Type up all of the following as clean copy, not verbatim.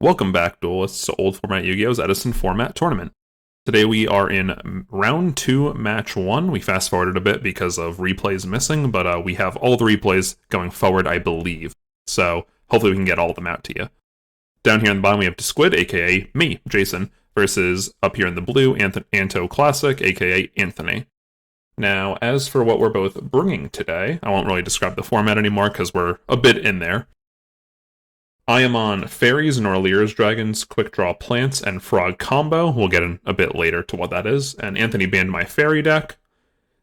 Welcome back, duelists, to Old Format Yu-Gi-Oh's Edison Format Tournament. Today we are in Round 2, Match 1. We fast-forwarded a bit because of replays missing, but we have all the replays going forward, I believe. So hopefully we can get all of them out to you. Down here in the bottom we have Squid, aka me, Jason, versus up here in the blue, Anto Classic, aka Anthony. Now, as for what we're both bringing today, I won't really describe the format anymore because we're a bit in there. I am on Fairies, Norlear's Dragons, Quick Draw Plants, and Frog combo. We'll get in a bit later to what that is. And Anthony banned my Fairy deck.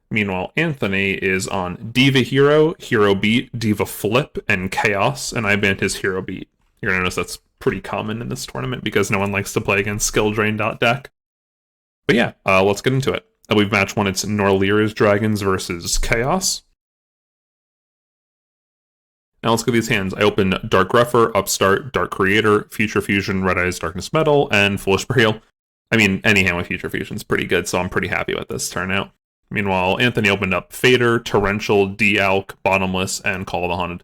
Meanwhile, Anthony is on Diva Hero, Hero Beat, Diva Flip, and Chaos, and I banned his Hero Beat. You're going to notice that's pretty common in this tournament because no one likes to play against Skill Drain deck. But yeah, let's get into it. We've match one, it's Norlear's Dragons versus Chaos. Now let's go these hands. I open Dark Gruffer, Upstart, Dark Creator, Future Fusion, Red Eyes, Darkness Metal, and Foolish Burial. I mean, any hand with Future Fusion is pretty good, so I'm pretty happy with this turnout. Meanwhile, Anthony opened up Fader, Torrential, D-Alk, Bottomless, and Call of the Haunted.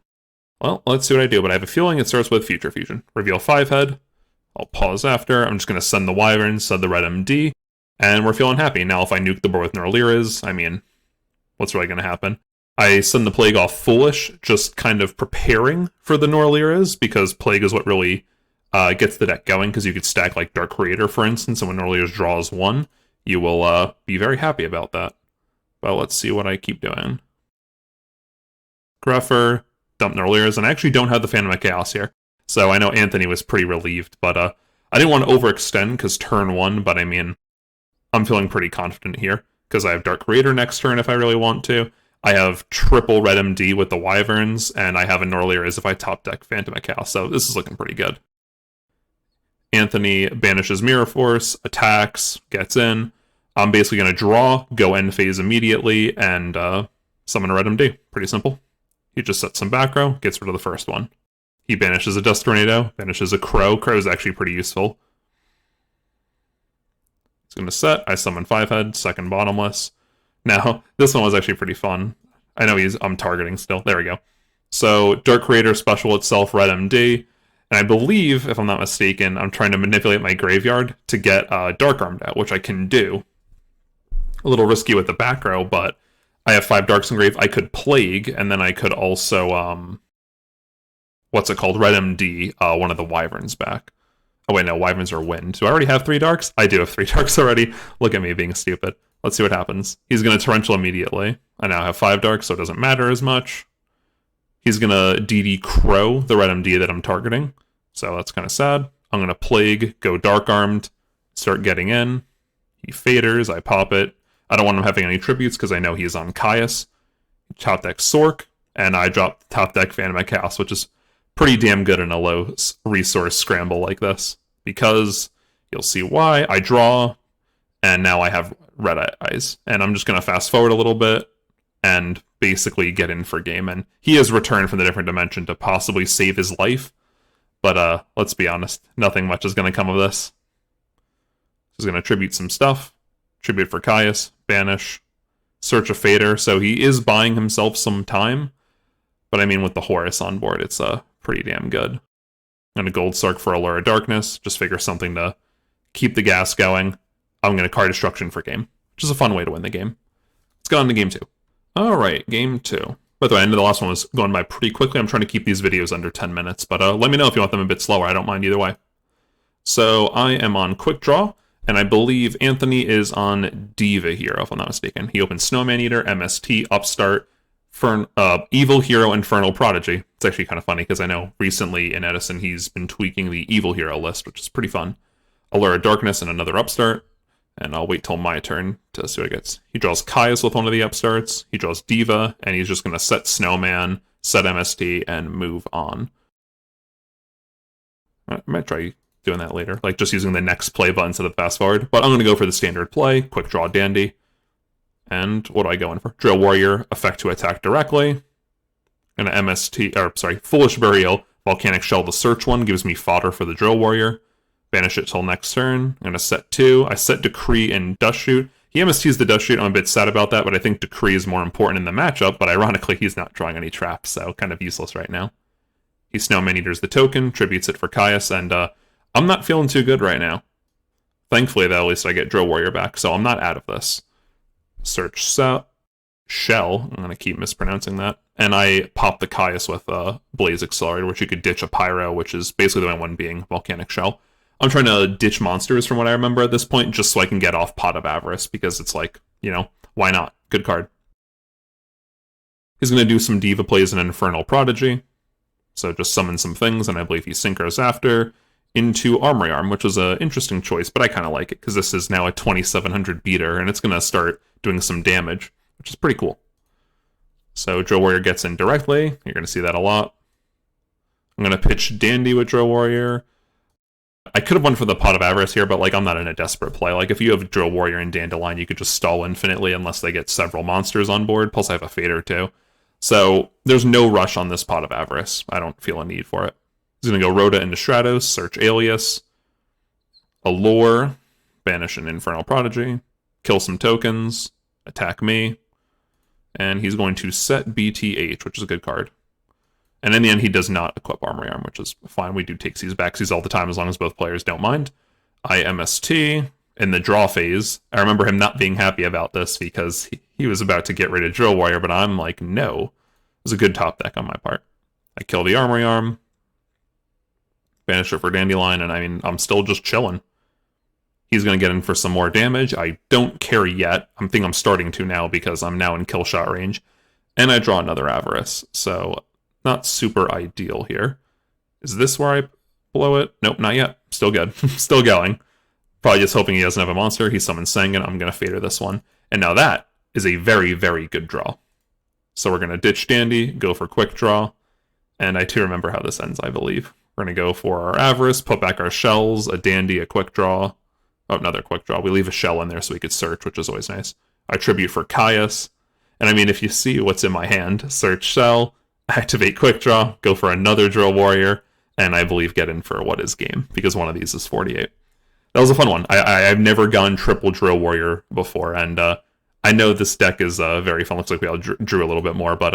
Well, let's see what I do, but I have a feeling it starts with Future Fusion. Reveal 5-head. I'll pause after. I'm just going to send the Wyverns, send the Red MD, and we're feeling happy. Now, if I nuke the board with Norlear's, I mean, what's really going to happen? I send the Plague off Foolish, just kind of preparing for the Norlear's, because Plague is what really gets the deck going, because you could stack like Dark Creator, for instance, and when Norlear's draws one, you will be very happy about that. But let's see what I keep doing. Gruffer, dump Norlear's, and I actually don't have the Phantom of Chaos here, so I know Anthony was pretty relieved, but I didn't want to overextend, because turn one, but I mean, I'm feeling pretty confident here, because I have Dark Creator next turn if I really want to. I have triple Red MD with the Wyverns, and I have a Norlear's if I top deck Phantom of Chaos, so this is looking pretty good. Anthony banishes Mirror Force, attacks, gets in. I'm basically going to draw, go end phase immediately, and summon a Red MD. Pretty simple. He just sets some back row, gets rid of the first one. He banishes a Dust Tornado, banishes a Crow. Crow is actually pretty useful. He's going to set, I summon 5-head, second Bottomless. Now, this one was actually pretty fun. I know I'm targeting still. There we go. So, Dark Creator special itself, Red MD. And I believe, if I'm not mistaken, I'm trying to manipulate my graveyard to get Dark Armed out, which I can do. A little risky with the back row, but I have 5 Darks in grave. I could Plague, and then I could also, what's it called? Red MD, one of the Wyverns back. Oh wait, no, Wyverns are Wind. Do I already have 3 Darks? I do have 3 Darks already. Look at me being stupid. Let's see what happens. He's going to Torrential immediately. I now have 5 Darks, so it doesn't matter as much. He's going to DD Crow, the Red MD that I'm targeting. So that's kind of sad. I'm going to Plague, go Dark Armed, start getting in. He faders, I pop it. I don't want him having any tributes because I know he's on Caius. Top deck Sork, and I drop top deck Phantom of Chaos, which is pretty damn good in a low resource scramble like this. Because you'll see why. I draw, and now I have Red Eyes. And I'm just going to fast forward a little bit and basically get in for game. And he has returned from the different dimension to possibly save his life. But let's be honest, nothing much is going to come of this. He's going to tribute some stuff. Tribute for Caius, banish, search a Fader. So he is buying himself some time. But I mean, with the Horus on board, it's pretty damn good. And a Gold Sark for Allure of Darkness. Just figure something to keep the gas going. I'm going to card Destruction for game, which is a fun way to win the game. Let's go on to game 2. Alright, game 2. By the way, I know the last one was going by pretty quickly. I'm trying to keep these videos under 10 minutes, but let me know if you want them a bit slower. I don't mind either way. So I am on Quick Draw, and I believe Anthony is on Diva Hero, if I'm not mistaken. He opens Snowman Eater, MST, Upstart, Evil Hero, Infernal Prodigy. It's actually kind of funny, because I know recently in Edison he's been tweaking the Evil Hero list, which is pretty fun. Allure of Darkness and another Upstart. And I'll wait till my turn to see what he gets. He draws Caius with one of the Upstarts. He draws Diva, and he's just going to set Snowman, set MST, and move on. I might try doing that later, like just using the next play button instead of fast forward. But I'm going to go for the standard play, Quick Draw Dandy. And what do I go in for? Drill Warrior, effect to attack directly. And an Foolish Burial, Volcanic Shell, the search one, gives me fodder for the Drill Warrior. Banish it till next turn. I'm going to set 2. I set Decree and Dust Shoot. He MSTs the Dust Shoot. I'm a bit sad about that, but I think Decree is more important in the matchup, but ironically, he's not drawing any traps, so kind of useless right now. He Snowman Eaters the token, tributes it for Caius, and I'm not feeling too good right now. Thankfully, though, at least I get Drill Warrior back, so I'm not out of this. Search Shell. I'm going to keep mispronouncing that. And I pop the Caius with a Blaze Accelerator, which you could ditch a Pyro, which is basically the only one being Volcanic Shell. I'm trying to ditch monsters from what I remember at this point, just so I can get off Pot of Avarice, because it's like, you know, why not? Good card. He's going to do some Diva plays an Infernal Prodigy. So just summon some things, and I believe he synchros after into Armory Arm, which was an interesting choice, but I kind of like it, because this is now a 2700 beater, and it's going to start doing some damage, which is pretty cool. So Drill Warrior gets in directly. You're going to see that a lot. I'm going to pitch Dandy with Drill Warrior. I could have won for the Pot of Avarice here, but like I'm not in a desperate play. Like if you have Drill Warrior and Dandelion, you could just stall infinitely unless they get several monsters on board. Plus I have a Fader too. So there's no rush on this Pot of Avarice. I don't feel a need for it. He's going to go Rhoda into Stratos, search Alias, Allure, banish an Infernal Prodigy, kill some tokens, attack me, and he's going to set BTH, which is a good card. And in the end, he does not equip Armory Arm, which is fine. We do take these backsies all the time as long as both players don't mind. I MST in the draw phase. I remember him not being happy about this because he was about to get rid of Drill Warrior, but I'm like, no. It was a good top deck on my part. I kill the Armory Arm, banish it for Dandelion, and I mean, I'm still just chilling. He's going to get in for some more damage. I don't care yet. I think I'm starting to now because I'm now in kill shot range. And I draw another Avarice, so not super ideal here. Is this where I blow it? Nope, not yet. Still good. Still going. Probably just hoping he doesn't have a monster. He summons Sangan. I'm going to Fader this one. And now that is a very, very good draw. So we're going to ditch Dandy, go for quick draw. And I too remember how this ends, I believe. We're going to go for our Avarice, put back our shells, a Dandy, a quick draw. Oh, another quick draw. We leave a shell in there so we could search, which is always nice. I tribute for Caius. And I mean, if you see what's in my hand, search shell, activate quick draw, go for another Drill Warrior, and I believe get in for what is game, because one of these is 48. That was a fun one. I've never gone triple Drill Warrior before, and I know this deck is very fun. Looks like we all drew a little bit more, but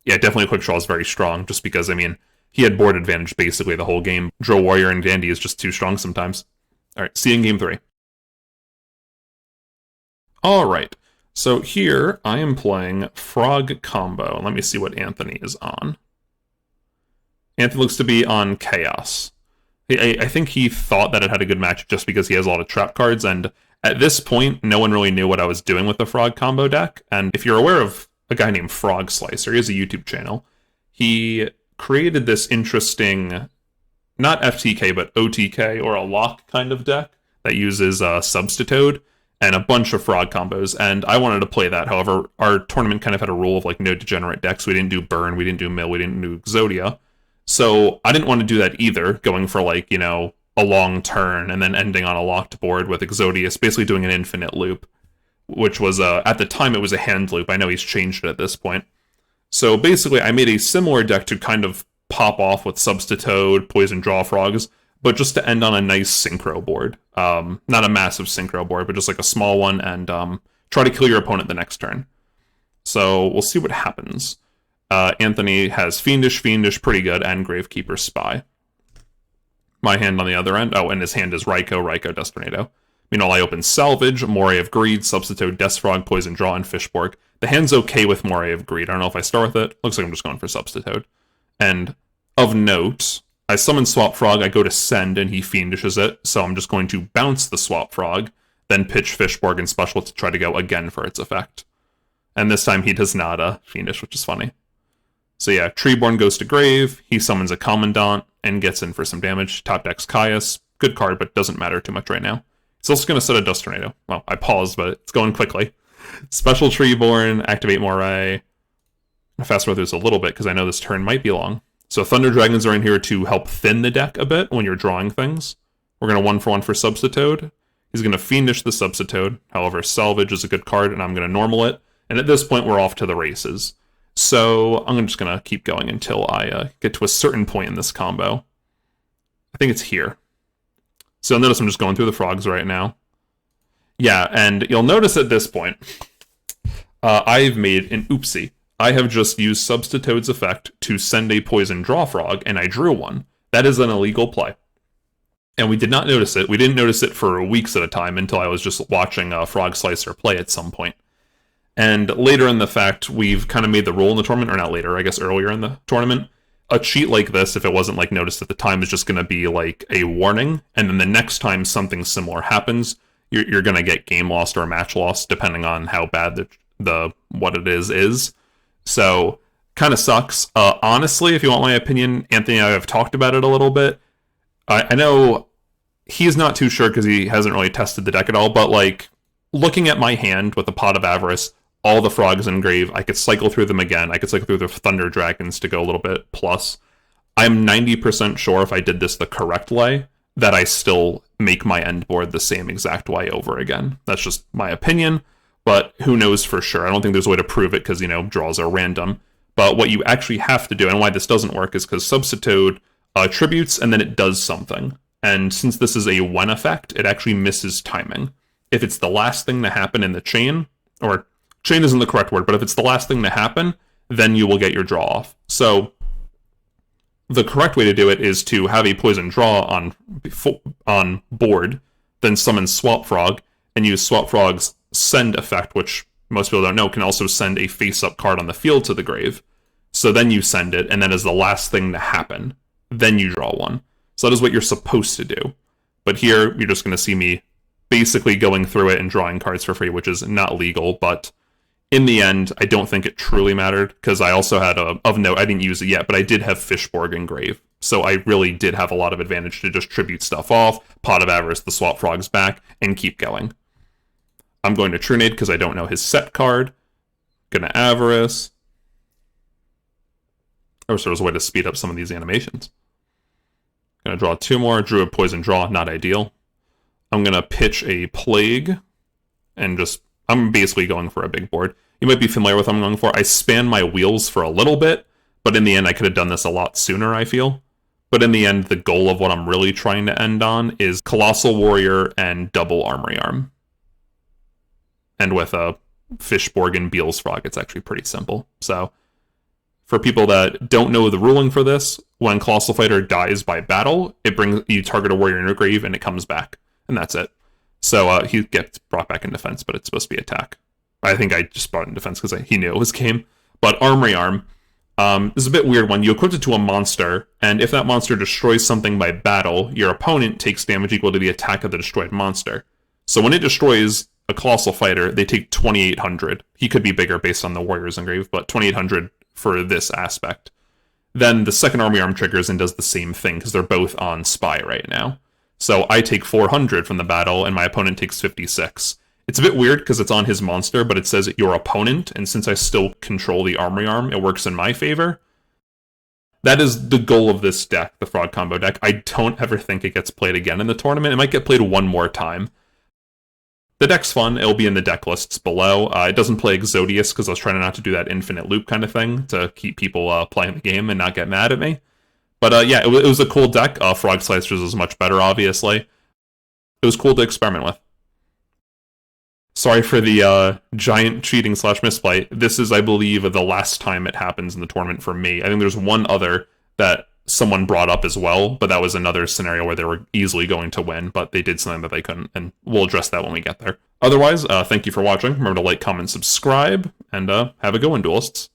yeah, definitely quick draw is very strong, just because, I mean, he had board advantage basically the whole game. Drill Warrior and Dandy is just too strong sometimes. All right, see you in game 3. All right, so here I am playing Frog Combo. Let me see what Anthony is on. Anthony looks to be on Chaos. I think he thought that it had a good match just because he has a lot of trap cards, and at this point, no one really knew what I was doing with the Frog Combo deck. And if you're aware of a guy named Frog Slicer, he has a YouTube channel. He created this interesting, not FTK, but OTK, or a lock kind of deck that uses Substitute and a bunch of Frog combos, and I wanted to play that. However, our tournament kind of had a rule of like no degenerate decks. We didn't do Burn, we didn't do Mill, we didn't do Exodia. So I didn't want to do that either, going for like, you know, a long turn and then ending on a locked board with Exodius, basically doing an infinite loop, which was, at the time, it was a hand loop. I know he's changed it at this point. So basically, I made a similar deck to kind of pop off with Substitute, Poison Draw Frogs, but just to end on a nice synchro board. Not a massive synchro board, but just like a small one, and try to kill your opponent the next turn. So we'll see what happens. Anthony has Fiendish, pretty good, and Gravekeeper Spy. My hand on the other end. Oh, and his hand is Raikou, Dust Tornado. Meanwhile, I open Salvage, Moray of Greed, Substitute, Death Frog, Poison Draw, and Fishborg. The hand's okay with Moray of Greed. I don't know if I start with it. Looks like I'm just going for Substitute. And of note, I summon Swap Frog, I go to send, and he Fiendishes it, so I'm just going to bounce the Swap Frog, then pitch Fishborg and Special to try to go again for its effect. And this time he does not Fiendish, which is funny. So yeah, Treeborn goes to Grave, he summons a Commandant, and gets in for some damage. Top deck's Caius. Good card, but doesn't matter too much right now. It's also going to set a Dust Tornado. Well, I paused, but it's going quickly. Special Treeborn, activate Moray. Fast forward through this a little bit, because I know this turn might be long. So Thunder Dragons are in here to help thin the deck a bit when you're drawing things. We're going to 1-for-1 for Substitute. He's going to Fiendish the Substitute. However, Salvage is a good card, and I'm going to normal it. And at this point, we're off to the races. So I'm just going to keep going until I get to a certain point in this combo. I think it's here. So notice I'm just going through the frogs right now. Yeah, and you'll notice at this point, I've made an oopsie. I have just used Substitute's effect to send a Poison Draw Frog, and I drew one. That is an illegal play. And we did not notice it. We didn't notice it for weeks at a time until I was just watching Frog Slicer play at some point. And later in the fact, we've kind of made the rule in the tournament, or not later, I guess earlier in the tournament, a cheat like this, if it wasn't like noticed at the time, is just going to be like a warning. And then the next time something similar happens, you're going to get game lost or match lost, depending on how bad the what it is. So kind of sucks. Honestly, if you want my opinion, Anthony and I have talked about it a little bit. I know he's not too sure because he hasn't really tested the deck at all, but like looking at my hand with the Pot of Avarice, all the frogs in grave, I could cycle through them again. I could cycle through the Thunder Dragons to go a little bit plus. I'm 90% sure if I did this the correct way, that I still make my end board the same exact way over again. That's just my opinion, but who knows for sure. I don't think there's a way to prove it because, draws are random. But what you actually have to do, and why this doesn't work, is because Substitute tributes and then it does something. And since this is a when effect, it actually misses timing. If it's the last thing to happen in the chain, or chain isn't the correct word, but if it's the last thing to happen, then you will get your draw off. So the correct way to do it is to have a poison draw on board, then summon Swap Frog, and use Swap Frog's send effect, which most people don't know, can also send a face-up card on the field to the grave. So then you send it, and then as the last thing to happen, then you draw one. So that is what you're supposed to do. But here, you're just going to see me basically going through it and drawing cards for free, which is not legal, but in the end, I don't think it truly mattered, because I also had of note, I didn't use it yet, but I did have Fishborg in grave. So I really did have a lot of advantage to just tribute stuff off, Pot of Avarice, the Swap Frogs back, and keep going. I'm going to Trunade because I don't know his set card. Gonna Avarice. I wish there was a way to speed up some of these animations. Gonna draw two more. Drew a Poison Draw, not ideal. I'm gonna pitch a Plague, and I'm basically going for a big board. You might be familiar with what I'm going for. I span my wheels for a little bit, but in the end I could have done this a lot sooner, I feel. But in the end, the goal of what I'm really trying to end on is Colossal Warrior and double Armory Arm. And with a Fishborg and Beel's Frog, it's actually pretty simple. So, for people that don't know the ruling for this, when Colossal Fighter dies by battle, you target a warrior in your grave and it comes back. And that's it. So he gets brought back in defense, but it's supposed to be attack. I think I just brought it in defense because he knew it was game. But Armory Arm is a bit weird one. You equip it to a monster, and if that monster destroys something by battle, your opponent takes damage equal to the attack of the destroyed monster. So when it destroys a Colossal Fighter, they take 2,800. He could be bigger based on the warriors in grave, but 2,800 for this aspect. Then the second Armory Arm triggers and does the same thing because they're both on Spy right now. So I take 400 from the battle, and my opponent takes 56. It's a bit weird because it's on his monster, but it says your opponent, and since I still control the Armory Arm, it works in my favor. That is the goal of this deck, the Frog Combo deck. I don't ever think it gets played again in the tournament. It might get played one more time. The deck's fun. It'll be in the deck lists below. It doesn't play Exodius because I was trying not to do that infinite loop kind of thing to keep people playing the game and not get mad at me. But yeah, it was a cool deck. Frog Slicers is much better, obviously. It was cool to experiment with. Sorry for the giant cheating / misplay. This is, I believe, the last time it happens in the tournament for me. I think there's one other that someone brought up as well, but that was another scenario where they were easily going to win, but they did something that they couldn't, and we'll address that when we get there. Otherwise, thank you for watching. Remember to like, comment, subscribe, and have a good one, duelists.